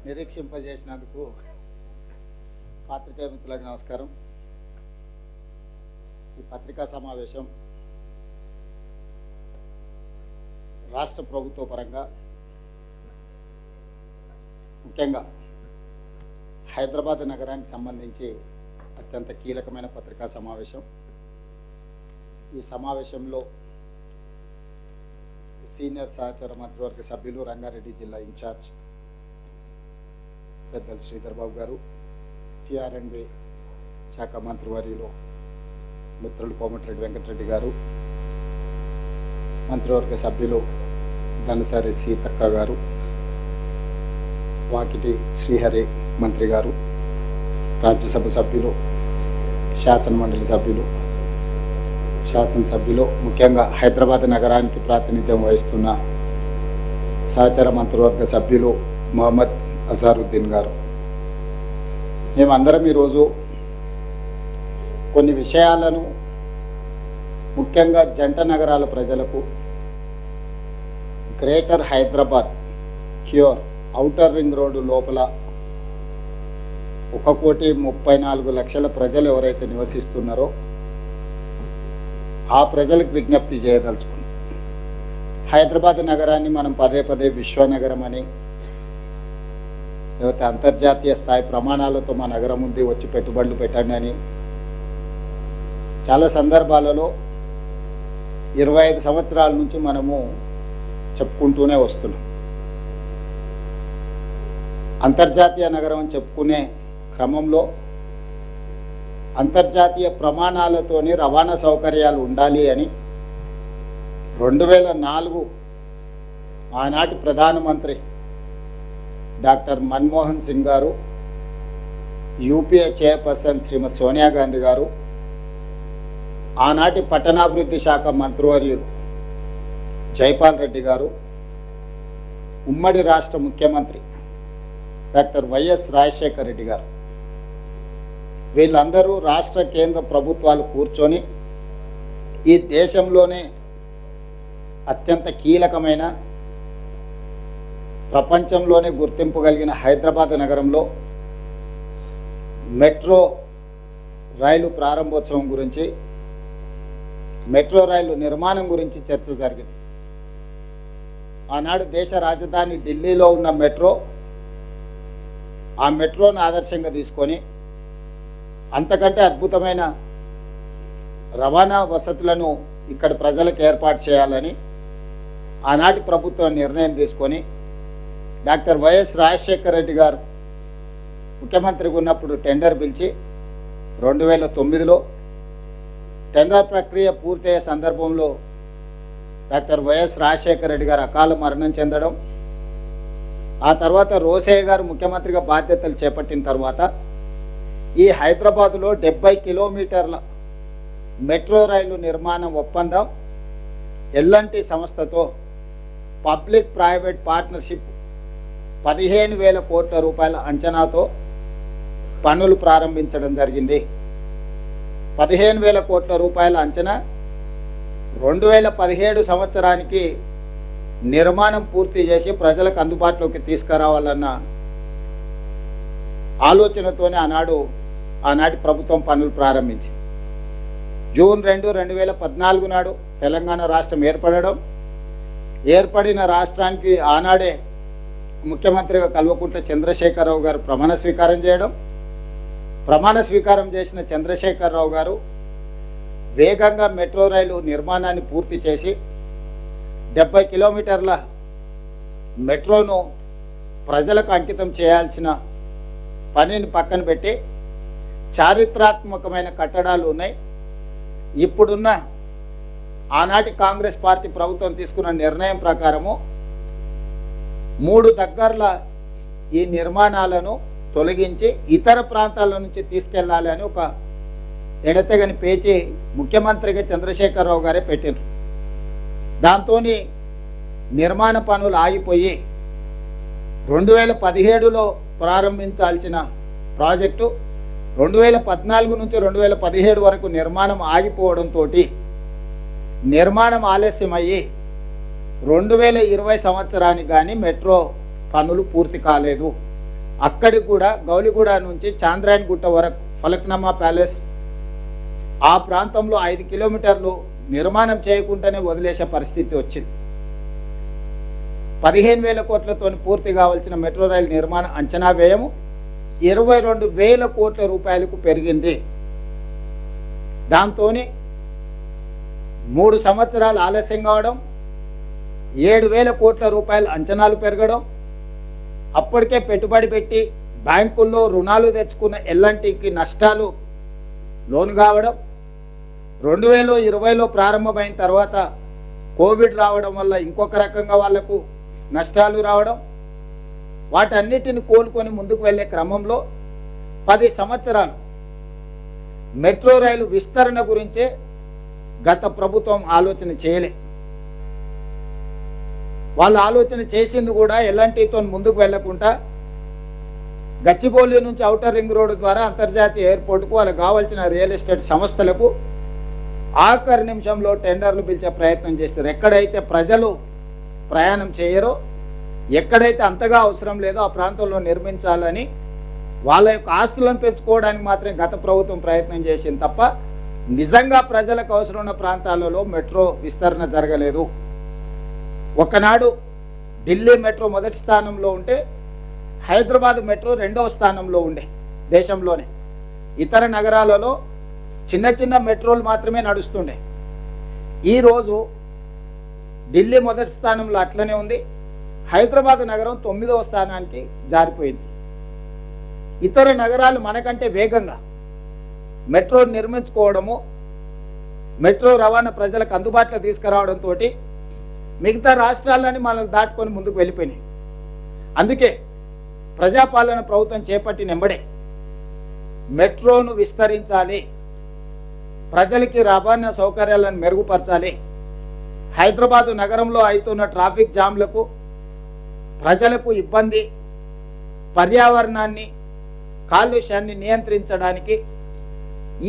నిరీక్షింపజేసినందుకు పాత్రికేయ మిత్రులకు నమస్కారం. ఈ పత్రికా సమావేశం రాష్ట్ర ప్రభుత్వ పరంగా ముఖ్యంగా హైదరాబాద్ నగరానికి సంబంధించి అత్యంత కీలకమైన పత్రికా సమావేశం. ఈ సమావేశంలో సీనియర్ సహచర మంత్రివర్గ సభ్యులు, రంగారెడ్డి జిల్లా ఇన్ఛార్జ్ పెద్దలు శ్రీధర్ బాబు గారు, టీఆర్ఎండ్బి శాఖ మంత్రివర్యులు మిత్రులు కోమటిరెడ్డి వెంకటరెడ్డి గారు, మంత్రివర్గ సభ్యులు ధనసరి సీతక్క గారు, వాకిటి శ్రీహరి మంత్రి గారు, రాజ్యసభ సభ్యులు, శాసనమండలి సభ్యులు, శాసనసభ్యులు, ముఖ్యంగా హైదరాబాద్ నగరానికి ప్రాతినిధ్యం వహిస్తున్న సహచర మంత్రివర్గ సభ్యులు మొహమ్మద్ అజారుద్దీన్ గారు, మేమందరం ఈరోజు కొన్ని విషయాలను ముఖ్యంగా జంట నగరాల ప్రజలకు greater Hyderabad cure outer ring road లోపల 1,34,00,000 ప్రజలు ఎవరైతే నివసిస్తున్నారో ఆ ప్రజలకు విజ్ఞప్తి చేయదలుచుకున్నాం. హైదరాబాద్ నగరాన్ని మనం పదే పదే విశ్వనగరం అని, లేకపోతే అంతర్జాతీయ స్థాయి ప్రమాణాలతో మా నగరం ఉంది, వచ్చి పెట్టుబడులు పెట్టండి అని చాలా సందర్భాలలో 25 సంవత్సరాల నుంచి మనము చెప్పుకుంటూనే వస్తున్నాం. అంతర్జాతీయ నగరం అని చెప్పుకునే క్రమంలో అంతర్జాతీయ ప్రమాణాలతోని రవాణా సౌకర్యాలు ఉండాలి అని 2004 ఆనాటి ప్రధానమంత్రి డాక్టర్ మన్మోహన్ సింగ్ గారు, యూపీఏ చైర్పర్సన్ శ్రీమతి సోనియా గాంధీ గారు, ఆనాటి పట్టణాభివృద్ధి శాఖ మంత్రివర్యులు జైపాల్ రెడ్డి గారు, ఉమ్మడి రాష్ట్ర ముఖ్యమంత్రి డాక్టర్ వైఎస్ రాజశేఖర రెడ్డి గారు, వీళ్ళందరూ రాష్ట్ర కేంద్ర ప్రభుత్వాలు కూర్చొని ఈ దేశంలోనే అత్యంత కీలకమైన, ప్రపంచంలోనే గుర్తింపు కలిగిన హైదరాబాద్ నగరంలో మెట్రో రైలు ప్రారంభోత్సవం గురించి, మెట్రో రైలు నిర్మాణం గురించి చర్చ జరిగింది. ఆనాడు దేశ రాజధాని ఢిల్లీలో ఉన్న మెట్రో, ఆ మెట్రోను ఆదర్శంగా తీసుకొని అంతకంటే అద్భుతమైన రవాణా వసతులను ఇక్కడ ప్రజలకు ఏర్పాటు చేయాలని ఆనాటి ప్రభుత్వం నిర్ణయం తీసుకొని డాక్టర్ వైఎస్ రాజశేఖర రెడ్డి గారు ముఖ్యమంత్రిగా ఉన్నప్పుడు టెండర్ పిలిచి 2009లో టెండర్ ప్రక్రియ పూర్తయ్యే సందర్భంలో డాక్టర్ వైఎస్ రాజశేఖర రెడ్డి గారు అకాల మరణం చెందడం, ఆ తర్వాత రోసయ్య గారు ముఖ్యమంత్రిగా బాధ్యతలు చేపట్టిన తర్వాత ఈ హైదరాబాదులో 70 కిలోమీటర్ల మెట్రో రైలు నిర్మాణం ఒప్పందం ఎల్ఎన్టీ సంస్థతో పబ్లిక్ ప్రైవేట్ పార్ట్నర్షిప్ 15,000 కోట్ల రూపాయల అంచనాతో పనులు ప్రారంభించడం జరిగింది. 15,000 కోట్ల రూపాయల అంచనా 2017 సంవత్సరానికి నిర్మాణం పూర్తి చేసి ప్రజలకు అందుబాటులోకి తీసుకురావాలన్న ఆలోచనతోనే ఆనాటి ప్రభుత్వం పనులు ప్రారంభించింది. జూన్ 2, 2014 నాడు తెలంగాణ రాష్ట్రం ఏర్పడిన రాష్ట్రానికి ఆనాడే ముఖ్యమంత్రిగా కల్వకుంట్ల చంద్రశేఖరరావు గారు ప్రమాణ స్వీకారం చేయడం, ప్రమాణ స్వీకారం చేసిన చంద్రశేఖరరావు గారు వేగంగా మెట్రో రైలు నిర్మాణాన్ని పూర్తి చేసి 70 కిలోమీటర్ల మెట్రోను ప్రజలకు అంకితం చేయాల్సిన పనిని పక్కన పెట్టి చారిత్రాత్మకమైన కట్టడాలు ఉన్నాయి. ఇప్పుడున్న ఆనాటి కాంగ్రెస్ పార్టీ ప్రభుత్వం తీసుకున్న నిర్ణయం ప్రకారము 3 దగ్గరల ఈ నిర్మాణాలను తొలగించి ఇతర ప్రాంతాల నుంచి తీసుకెళ్లాలి అని ఒక ఎడతెగని పేచి ముఖ్యమంత్రిగా చంద్రశేఖరరావు గారే పెట్టినారు. దాంతో నిర్మాణ పనులు ఆగిపోయి 2017లో ప్రారంభించాల్సిన ప్రాజెక్టు 2014 నుంచి 2017 వరకు నిర్మాణం ఆగిపోవడంతో నిర్మాణం ఆలస్యమయ్యి 2020 సంవత్సరానికి కానీ మెట్రో పనులు పూర్తి కాలేదు. అక్కడికి కూడా గౌలిగూడ నుంచి చాంద్రాయన్ గుట్ట వరకు ఫలక్నామా ప్యాలెస్ ఆ ప్రాంతంలో 5 కిలోమీటర్లు నిర్మాణం చేయకుండానే వదిలేసే పరిస్థితి వచ్చింది. 15,000 కోట్లతో పూర్తి కావాల్సిన మెట్రో రైలు నిర్మాణ అంచనా వ్యయము 22,000 కోట్ల రూపాయలకు పెరిగింది. దాంతో 3 సంవత్సరాలు ఆలస్యం కావడం, 7,000 కోట్ల రూపాయల అంచనాలు పెరగడం, అప్పటికే పెట్టుబడి పెట్టి బ్యాంకుల్లో రుణాలు తెచ్చుకున్న ఎల్ఎన్టీకి నష్టాలు లోను కావడం, 2020లో ప్రారంభమైన తర్వాత కోవిడ్ రావడం వల్ల ఇంకొక రకంగా వాళ్లకు నష్టాలు రావడం, వాటన్నిటిని కోలుకొని ముందుకు వెళ్ళే క్రమంలో 10 సంవత్సరాలు మెట్రో రైలు విస్తరణ గురించే గత ప్రభుత్వం ఆలోచన చేయలే. వాళ్ళు ఆలోచన చేసింది కూడా ఎల్ఎన్టీతో ముందుకు వెళ్లకుండా గచ్చిబౌలి నుంచి ఔటర్ రింగ్ రోడ్డు ద్వారా అంతర్జాతీయ ఎయిర్పోర్టుకు వాళ్ళకి కావాల్సిన రియల్ ఎస్టేట్ సంస్థలకు ఆఖరి నిమిషంలో టెండర్లు పిలిచే ప్రయత్నం చేస్తారు. ఎక్కడైతే ప్రజలు ప్రయాణం చేయరో, ఎక్కడైతే అంతగా అవసరం లేదో ఆ ప్రాంతంలో నిర్మించాలని వాళ్ళ యొక్క ఆస్తులను పెంచుకోవడానికి మాత్రమే గత ప్రభుత్వం ప్రయత్నం చేసింది తప్ప నిజంగా ప్రజలకు అవసరం ఉన్న ప్రాంతాలలో మెట్రో విస్తరణ జరగలేదు. ఒకనాడు ఢిల్లీ మెట్రో మొదటి స్థానంలో ఉంటే హైదరాబాద్ మెట్రో 2వ స్థానంలో ఉండే దేశంలోనే. ఇతర నగరాలలో చిన్న చిన్న మెట్రోలు మాత్రమే నడుస్తుండే. ఈరోజు ఢిల్లీ మొదటి స్థానంలో అట్లనే ఉంది, హైదరాబాద్ నగరం 9వ స్థానానికి జారిపోయింది. ఇతర నగరాలు మనకంటే వేగంగా మెట్రో నిర్మించుకోవడము, మెట్రో రవాణా ప్రజలకు అందుబాటులో తీసుకురావడంతో మిగతా రాష్ట్రాలని మనల్ని దాటుకొని ముందుకు వెళ్ళిపోయినాయి. అందుకే ప్రజాపాలన ప్రభుత్వం చేపట్టిన వెంబడే మెట్రోను విస్తరించాలి, ప్రజలకి రవాణా సౌకర్యాలను మెరుగుపరచాలి, హైదరాబాదు నగరంలో అవుతున్న ట్రాఫిక్ జామ్లకు, ప్రజలకు ఇబ్బంది, పర్యావరణాన్ని, కాలుష్యాన్ని నియంత్రించడానికి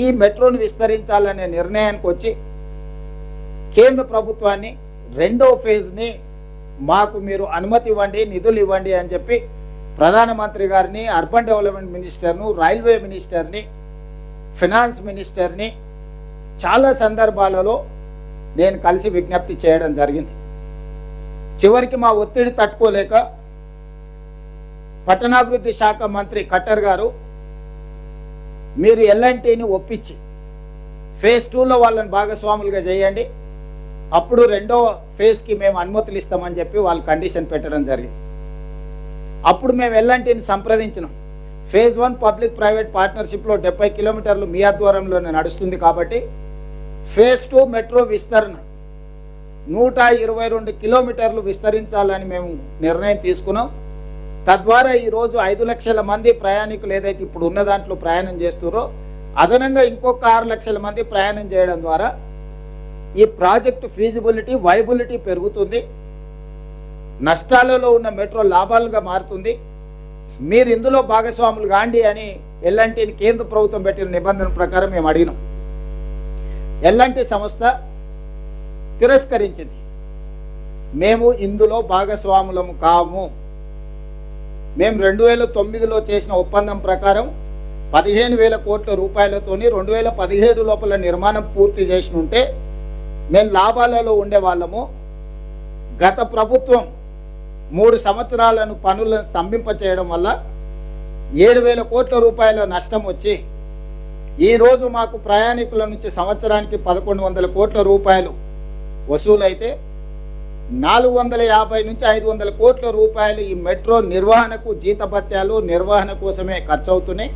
ఈ మెట్రోను విస్తరించాలనే నిర్ణయానికి వచ్చి కేంద్ర ప్రభుత్వాన్ని 2వ ఫేజ్ని మాకు మీరు అనుమతి ఇవ్వండి, నిధులు ఇవ్వండి అని చెప్పి ప్రధానమంత్రి గారిని, అర్బన్ డెవలప్మెంట్ మినిస్టర్ను, రైల్వే మినిస్టర్ని, ఫినాన్స్ మినిస్టర్ని చాలా సందర్భాలలో నేను కలిసి విజ్ఞప్తి చేయడం జరిగింది. చివరికి మా ఒత్తిడి తట్టుకోలేక పట్టణాభివృద్ధి శాఖ మంత్రి ఖట్టర్ గారు మీరు ఎల్ఎన్టీని ఒప్పించి ఫేజ్ 2లో వాళ్ళని భాగస్వాములుగా చేయండి, అప్పుడు 2వ ఫేజ్కి మేము అనుమతులు ఇస్తామని చెప్పి వాళ్ళు కండిషన్ పెట్టడం జరిగింది. అప్పుడు మేము ఎల్ఎన్టీని సంప్రదించినాం. ఫేజ్ 1 పబ్లిక్ ప్రైవేట్ పార్ట్నర్షిప్లో 70 కిలోమీటర్లు మీ ఆధ్వర్యంలోనే నడుస్తుంది కాబట్టి ఫేజ్ 2 మెట్రో విస్తరణ 122 కిలోమీటర్లు విస్తరించాలని మేము నిర్ణయం తీసుకున్నాం. తద్వారా ఈరోజు 5 లక్షల మంది ప్రయాణికులు ఏదైతే ఇప్పుడు ఉన్న దాంట్లో ప్రయాణం చేస్తున్నారో అదనంగా ఇంకొక 6 లక్షల మంది ప్రయాణం చేయడం ద్వారా ఈ ప్రాజెక్టు ఫీజిబిలిటీ, వైబిలిటీ పెరుగుతుంది, నష్టాలలో ఉన్న మెట్రో లాభాలుగా మారుతుంది, మీరు ఇందులో భాగస్వాములు కాండి అని ఎల్ఎన్టీని కేంద్ర ప్రభుత్వం పెట్టిన నిబంధన ప్రకారం మేము అడిగినాం. ఎల్ఎన్టీ సంస్థ తిరస్కరించింది. మేము ఇందులో భాగస్వాములము కాము. మేము 2009లో చేసిన ఒప్పందం ప్రకారం 15,000 కోట్ల రూపాయలతోని 2017 లోపల నిర్మాణం పూర్తి చేసి ఉంటే మేము లాభాలలో ఉండేవాళ్ళము. గత ప్రభుత్వం 3 సంవత్సరాలను పనులను స్తంభింపచేయడం వల్ల 7,000 కోట్ల రూపాయల నష్టం వచ్చి ఈరోజు మాకు ప్రయాణికుల నుంచి సంవత్సరానికి 1,100 కోట్ల రూపాయలు వసూలైతే 450 నుంచి 500 కోట్ల రూపాయలు ఈ మెట్రో నిర్వహణకు, జీతభత్యాలు, నిర్వహణ కోసమే ఖర్చు అవుతున్నాయి.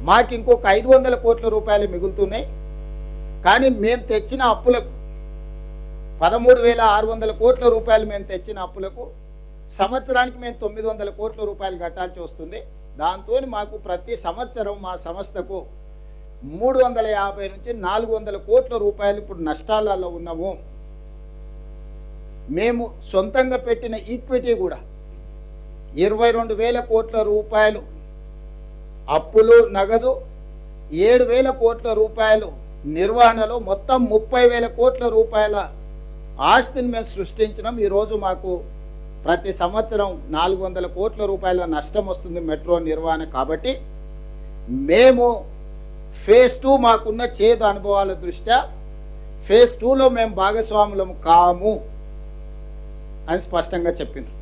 మాకు ఇంకొక 500 కోట్ల రూపాయలు మిగులుతున్నాయి. కానీ మేము తెచ్చిన అప్పులకు 13,600 కోట్ల రూపాయలు మేము తెచ్చిన అప్పులకు సంవత్సరానికి మేము 900 కోట్ల రూపాయలు కట్టాల్సి వస్తుంది. దాంతో మాకు ప్రతి సంవత్సరం మా సంస్థకు 350 నుంచి 400 కోట్ల రూపాయలు ఇప్పుడు నష్టాలలో ఉన్నాము. మేము సొంతంగా పెట్టిన ఈక్విటీ కూడా 22,000 కోట్ల రూపాయలు అప్పులు, నగదు 7,000 కోట్ల రూపాయలు నిర్వహణలో మొత్తం 30,000 కోట్ల రూపాయల ఆస్తిని మేము సృష్టించినాం. ఈరోజు మాకు ప్రతి సంవత్సరం 400 కోట్ల రూపాయల నష్టం వస్తుంది మెట్రో నిర్వహణ. కాబట్టి మేము ఫేజ్ 2 మాకున్న చేదు అనుభవాల దృష్ట్యా ఫేజ్ 2లో మేము భాగస్వాములం కాము అని స్పష్టంగా చెప్పింది.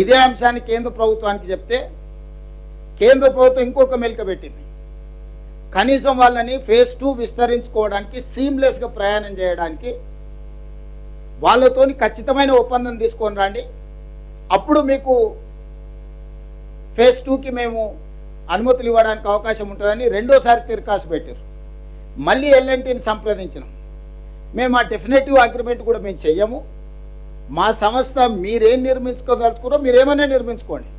ఇదే అంశాన్ని కేంద్ర ప్రభుత్వానికి చెప్తే కేంద్ర ప్రభుత్వం ఇంకొక మెలిక పెట్టింది. కనీసం వాళ్ళని ఫేజ్ 2 విస్తరించుకోవడానికి సీమ్లెస్గా ప్రయాణం చేయడానికి వాళ్ళతోని ఖచ్చితమైన ఒప్పందం తీసుకొని రండి, అప్పుడు మీకు ఫేజ్ 2కి మేము అనుమతులు ఇవ్వడానికి అవకాశం ఉంటుందని రెండోసారి తిరకాసు పెట్టారు. మళ్ళీ ఎల్ఎన్టీని సంప్రదించినాం. మేము ఆ డెఫినెటివ్ అగ్రిమెంట్ కూడా మేము చెయ్యము, మా సంస్థ మీరేం నిర్మించుకోదలుచుకున్నారో మీరేమైనా నిర్మించుకోండి,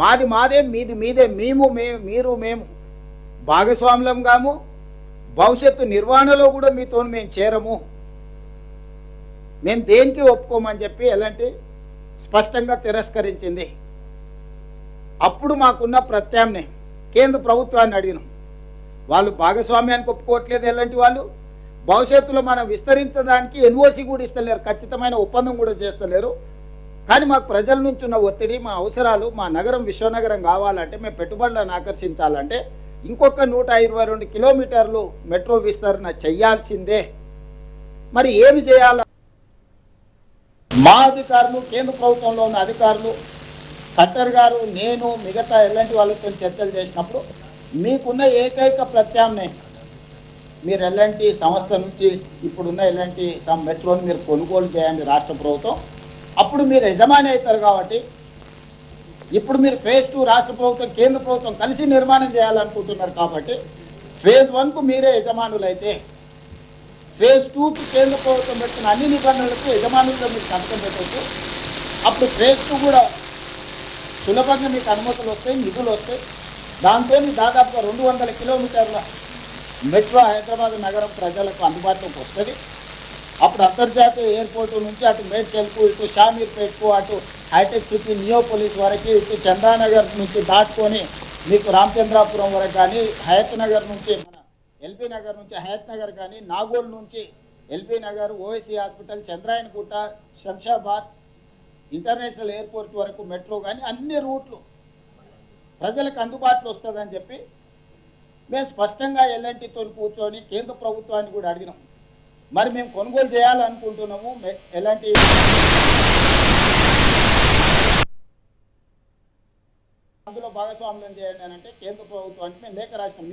మాది మాదే మీది మీదే, మీరు మేము భాగస్వాములం కాము, భవిష్యత్తు నిర్వహణలో కూడా మీతో మేము చేరము, మేము దేనికి ఒప్పుకోమని చెప్పి ఎలాంటి స్పష్టంగా తిరస్కరించింది. అప్పుడు మాకున్న ప్రత్యామ్నాయం కేంద్ర ప్రభుత్వాన్ని అడిగినాం. వాళ్ళు భాగస్వామ్యానికి ఒప్పుకోవట్లేదు, ఎలాంటి వాళ్ళు భవిష్యత్తులో మనం విస్తరించడానికి ఎన్ఓసి కూడా ఇస్తలేరు, ఖచ్చితమైన ఒప్పందం కూడా చేస్తలేరు. కానీ మాకు ప్రజల నుంచి ఉన్న ఒత్తిడి, మా అవసరాలు, మా నగరం విశ్వనగరం కావాలంటే, మేము పెట్టుబడులను ఆకర్షించాలంటే ఇంకొక 122 కిలోమీటర్లు మెట్రో విస్తరణ చెయ్యాల్సిందే. మరి ఏమి చేయాలి? మా అధికారులు, కేంద్ర ప్రభుత్వంలో ఉన్న అధికారులు, కలెక్టర్ గారు, నేను, మిగతా ఎలాంటి వాళ్ళతో చర్చలు చేసినప్పుడు మీకున్న ఏకైక ప్రత్యామ్నాయం మీరు ఎలాంటి సంస్థ నుంచి ఇప్పుడున్న ఎలాంటి మెట్రోని మీరు కొనుగోలు చేయండి రాష్ట్ర ప్రభుత్వం, అప్పుడు మీరు యజమాని అవుతారు. కాబట్టి ఇప్పుడు మీరు ఫేజ్ 2 రాష్ట్ర ప్రభుత్వం కేంద్ర ప్రభుత్వం కలిసి నిర్మాణం చేయాలనుకుంటున్నారు. కాబట్టి ఫేజ్ 1కు మీరే యజమానులు అయితే ఫేజ్ 2కి కేంద్ర ప్రభుత్వం పెట్టిన అన్ని నిబంధనలకు యజమానులుగా మీరు సంతకం పెట్టవచ్చు. అప్పుడు ఫేజ్ 2 కూడా సులభంగా మీకు అనుమతులు వస్తాయి, నిధులు వస్తాయి. దాంతో దాదాపుగా 200 కిలోమీటర్ల మెట్రో హైదరాబాద్ నగరం ప్రజలకు అందుబాటులోకి వస్తుంది. అప్పుడు అంతర్జాతీయ ఎయిర్పోర్టు నుంచి అటు మేడ్చల్కు, ఇటు షామీర్పేట్కు, అటు హైటెక్ సిటీ నియోపోలిస్ వరకు, ఇటు చంద్రానగర్ నుంచి దాటుకొని మీకు రామచంద్రాపురం వరకు కానీ, హయత్ నగర్ నుంచి మన ఎల్బీ నగర్ నుంచి హయత్ నగర్ కానీ, నాగోల్ నుంచి LB Nagar, OSC hospital, Chandrayangutta, Shamshabad international airport వరకు మెట్రో కానీ అన్ని రూట్లు ప్రజలకు అందుబాటులో వస్తుందని చెప్పి మేము స్పష్టంగా ఎల్ఎన్టీతో కూర్చొని కేంద్ర ప్రభుత్వాన్ని కూడా అడిగినాం. మరి మేము కొనుగోలు చేయాలనుకుంటున్నాము, ఎలాంటి అందులో భాగస్వామ్యం చేయండి అని అంటే కేంద్ర ప్రభుత్వానికి మేము లేఖ రాసినాం.